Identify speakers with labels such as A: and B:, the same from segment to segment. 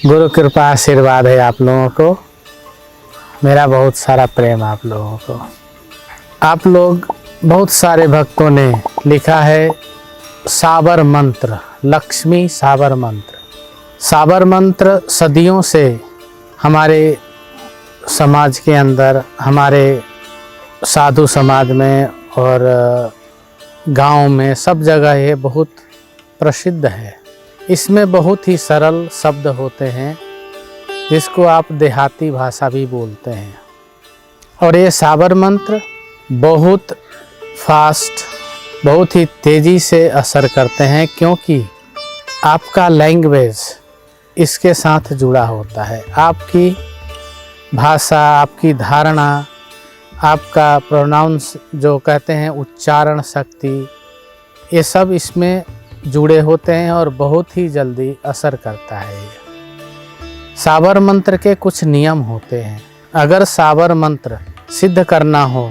A: गुरु कृपा आशीर्वाद है आप लोगों को। मेरा बहुत सारा प्रेम आप लोगों को। आप लोग बहुत सारे भक्तों ने लिखा है साबर मंत्र, लक्ष्मी साबर मंत्र। साबर मंत्र सदियों से हमारे समाज के अंदर, हमारे साधु समाज में और गांव में सब जगह ये बहुत प्रसिद्ध है। इसमें बहुत ही सरल शब्द होते हैं जिसको आप देहाती भाषा भी बोलते हैं। और ये साबर मंत्र बहुत फास्ट, बहुत ही तेज़ी से असर करते हैं, क्योंकि आपका लैंग्वेज इसके साथ जुड़ा होता है। आपकी भाषा, आपकी धारणा, आपका प्रोनाउंस जो कहते हैं उच्चारण शक्ति, ये सब इसमें जुड़े होते हैं और बहुत ही जल्दी असर करता है। ये साबर मंत्र के कुछ नियम होते हैं। अगर साबर मंत्र सिद्ध करना हो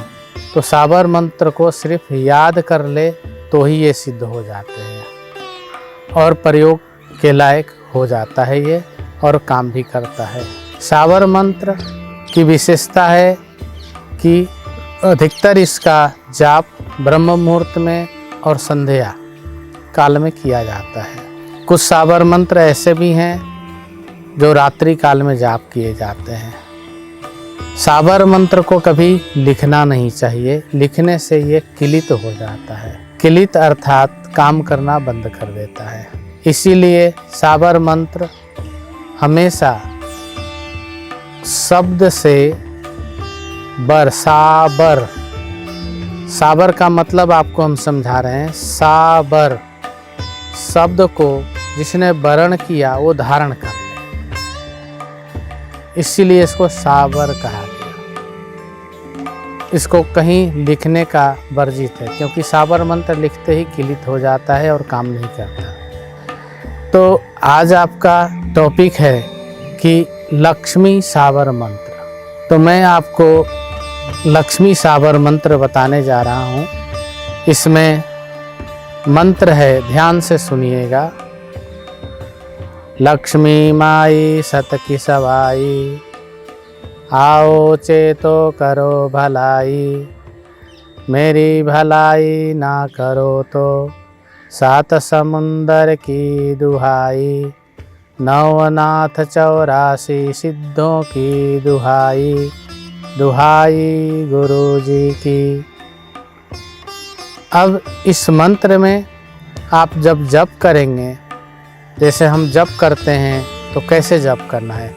A: तो साबर मंत्र को सिर्फ याद कर ले तो ही ये सिद्ध हो जाते हैं और प्रयोग के लायक हो जाता है ये, और काम भी करता है। साबर मंत्र की विशेषता है कि अधिकतर इसका जाप ब्रह्म मुहूर्त में और संध्या काल में किया जाता है। कुछ साबर मंत्र ऐसे भी हैं जो रात्रि काल में जाप किए जाते हैं। साबर मंत्र को कभी लिखना नहीं चाहिए, लिखने से ये किलित हो जाता है। किलित अर्थात काम करना बंद कर देता है। इसीलिए साबर मंत्र हमेशा शब्द से साबर, साबर का मतलब आपको हम समझा रहे हैं। साबर शब्द को जिसने वर्ण किया वो धारण कर ले, इसीलिए इसको साबर कहा गया। इसको कहीं लिखने का वर्जित है, क्योंकि साबर मंत्र लिखते ही किलित हो जाता है और काम नहीं करता। तो आज आपका टॉपिक है कि लक्ष्मी साबर मंत्र। तो मैं आपको लक्ष्मी साबर मंत्र बताने जा रहा हूँ। इसमें मंत्र है, ध्यान से सुनिएगा। लक्ष्मी माई सत की सवाई, आओ चेतो करो भलाई, मेरी भलाई ना करो तो सात समुंदर की दुहाई, नवनाथ 84 सिद्धों की दुहाई, दुहाई गुरु जी की। अब इस मंत्र में आप जब जप करेंगे, जैसे हम जप करते हैं तो कैसे जप करना है।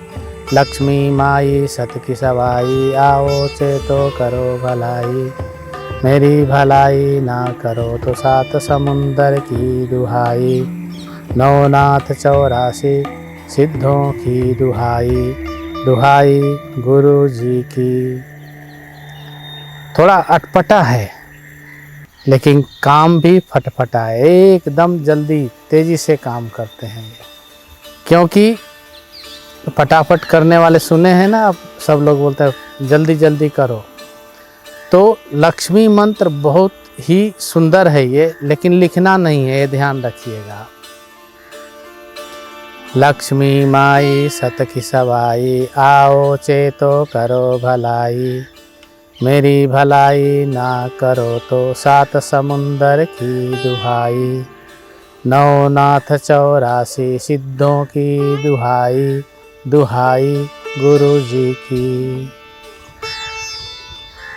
A: लक्ष्मी माई सत की सवाई, आओ चेतो करो भलाई, मेरी भलाई ना करो तो सात समुंदर की दुहाई, नवनाथ 84 सिद्धों की दुहाई, दुहाई गुरु जी की। थोड़ा अटपटा है लेकिन काम भी फटफटा है, एकदम जल्दी तेज़ी से काम करते हैं ये। क्योंकि फटाफट करने वाले सुने हैं ना आप, सब लोग बोलते हैं जल्दी जल्दी करो। तो लक्ष्मी मंत्र बहुत ही सुंदर है ये, लेकिन लिखना नहीं है, ये ध्यान रखिएगा। लक्ष्मी माई सत की सवाई, आओ चेतो करो भलाई, मेरी भलाई ना करो तो सात समुंदर की दुहाई, नवनाथ 84 सिद्धों की दुहाई, दुहाई गुरु जी की।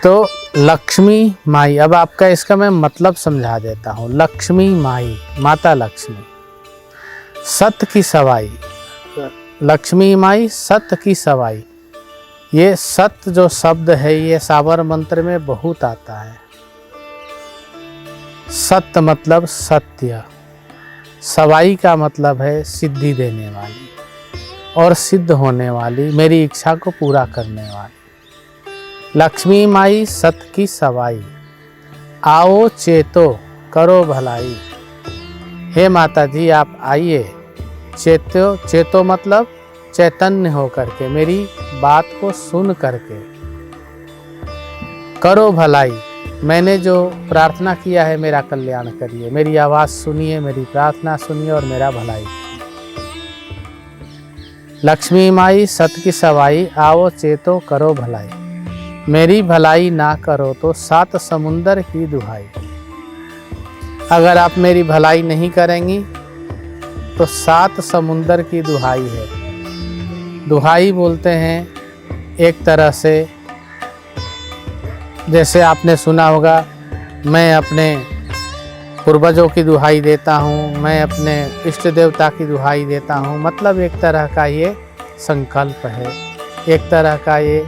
A: तो लक्ष्मी माई, अब आपका इसका मैं मतलब समझा देता हूँ। लक्ष्मी माई, माता लक्ष्मी, सत की सवाई, लक्ष्मी माई सत की सवाई। ये सत जो शब्द है ये साबर मंत्र में बहुत आता है। सत्य मतलब सत्य, सवाई का मतलब है सिद्धि देने वाली और सिद्ध होने वाली, मेरी इच्छा को पूरा करने वाली। लक्ष्मी माई सत की सवाई, आओ चेतो करो भलाई। हे माता जी आप आइए, चेतो, चेतो मतलब चैतन्य हो करके, मेरी बात को सुन करके करो भलाई। मैंने जो प्रार्थना किया है मेरा कल्याण करिए, मेरी आवाज़ सुनिए, मेरी प्रार्थना सुनिए और मेरा भलाई। लक्ष्मी माई सत की सवाई, आओ चेतो करो भलाई। मेरी भलाई ना करो तो 7 समुंदर की दुहाई। अगर आप मेरी भलाई नहीं करेंगी तो 7 समुंदर की दुहाई है। दुहाई बोलते हैं एक तरह से, जैसे आपने सुना होगा, मैं अपने पूर्वजों की दुहाई देता हूँ, मैं अपने इष्ट देवता की दुहाई देता हूँ। मतलब एक तरह का ये संकल्प है, एक तरह का ये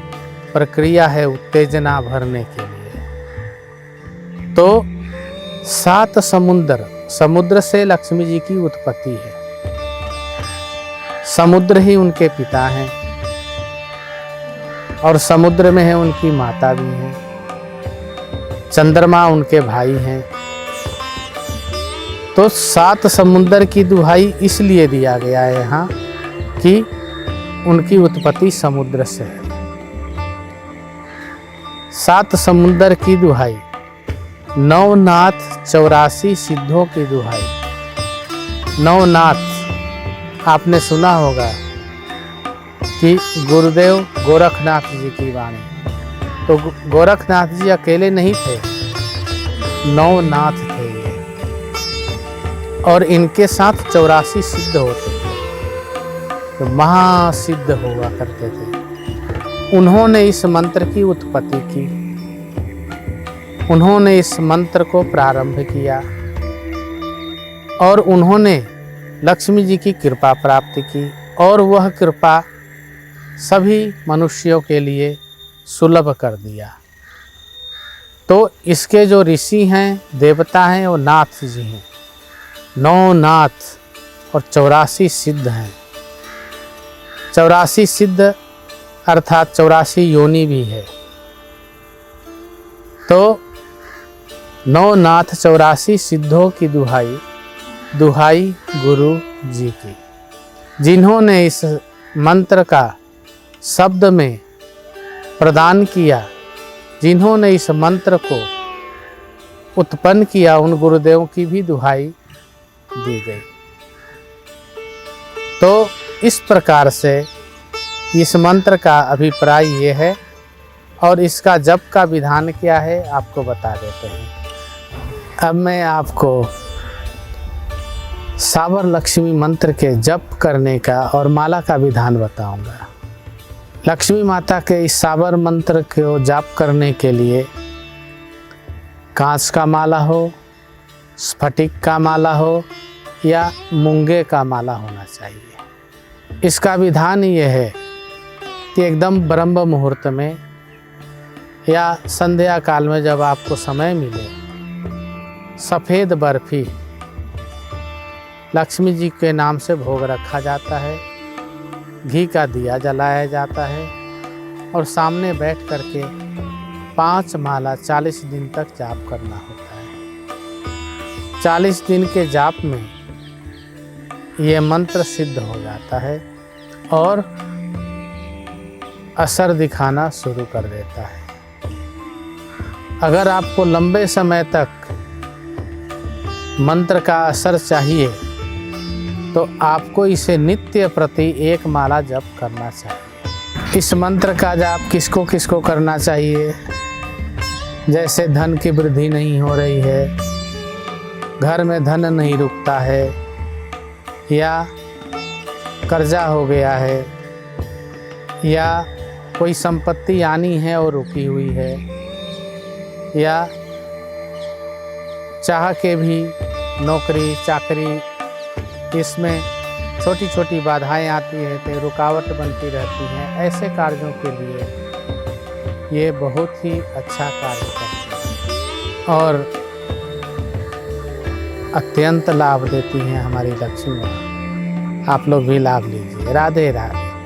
A: प्रक्रिया है उत्तेजना भरने के लिए। तो 7 समुद्र, समुद्र से लक्ष्मी जी की उत्पत्ति है। समुद्र ही उनके पिता हैं और समुद्र में है उनकी माता भी हैं। चंद्रमा उनके भाई हैं। तो 7 समुंदर की दुहाई इसलिए दिया गया है यहाँ कि उनकी उत्पत्ति समुद्र से है। 7 समुंदर की दुहाई, 9 नाथ 84 सिद्धों की दुहाई। 9 नाथ आपने सुना होगा कि गुरुदेव गोरखनाथ जी की वाणी। तो गोरखनाथ जी अकेले नहीं थे, 9 नाथ थे ये, और इनके साथ 84 सिद्ध होते थे, तो महासिद्ध हुआ करते थे। उन्होंने इस मंत्र की उत्पत्ति की, उन्होंने इस मंत्र को प्रारंभ किया और उन्होंने लक्ष्मी जी की कृपा प्राप्त की, और वह कृपा सभी मनुष्यों के लिए सुलभ कर दिया। तो इसके जो ऋषि हैं, देवता हैं, वो नाथ जी हैं। 9 नाथ और 84 सिद्ध हैं। 84 सिद्ध अर्थात 84 योनि भी है। तो 9 नाथ 84 सिद्धों की दुहाई, दुहाई गुरु जी की, जिन्होंने इस मंत्र का शब्द में प्रदान किया, जिन्होंने इस मंत्र को उत्पन्न किया, उन गुरुदेवों की भी दुहाई दी गई। तो इस प्रकार से इस मंत्र का अभिप्राय ये है, और इसका जप का विधान क्या है आपको बता देते हैं। अब मैं आपको साबर लक्ष्मी मंत्र के जप करने का और माला का विधान बताऊंगा। लक्ष्मी माता के इस साबर मंत्र को जाप करने के लिए कांच का माला हो, स्फटिक का माला हो या मूंगे का माला होना चाहिए। इसका विधान ये है कि एकदम ब्रह्म मुहूर्त में या संध्या काल में जब आपको समय मिले, सफ़ेद बर्फी लक्ष्मी जी के नाम से भोग रखा जाता है, घी का दिया जलाया जाता है, और सामने बैठ करके 5 माला 40 दिन तक जाप करना होता है। 40 दिन के जाप में ये मंत्र सिद्ध हो जाता है और असर दिखाना शुरू कर देता है। अगर आपको लंबे समय तक मंत्र का असर चाहिए तो आपको इसे नित्य प्रति 1 माला जप करना चाहिए। इस मंत्र का जाप किसको किसको करना चाहिए? जैसे धन की वृद्धि नहीं हो रही है, घर में धन नहीं रुकता है, या कर्जा हो गया है, या कोई संपत्ति आनी है और रुकी हुई है, या चाह के भी नौकरी चाकरी इसमें छोटी छोटी बाधाएं आती है, तो रुकावट बनती रहती हैं। ऐसे कार्यों के लिए ये बहुत ही अच्छा कार्य करती है और अत्यंत लाभ देती हैं हमारी लक्ष्मी। आप लोग भी लाभ लीजिए। राधे राधे।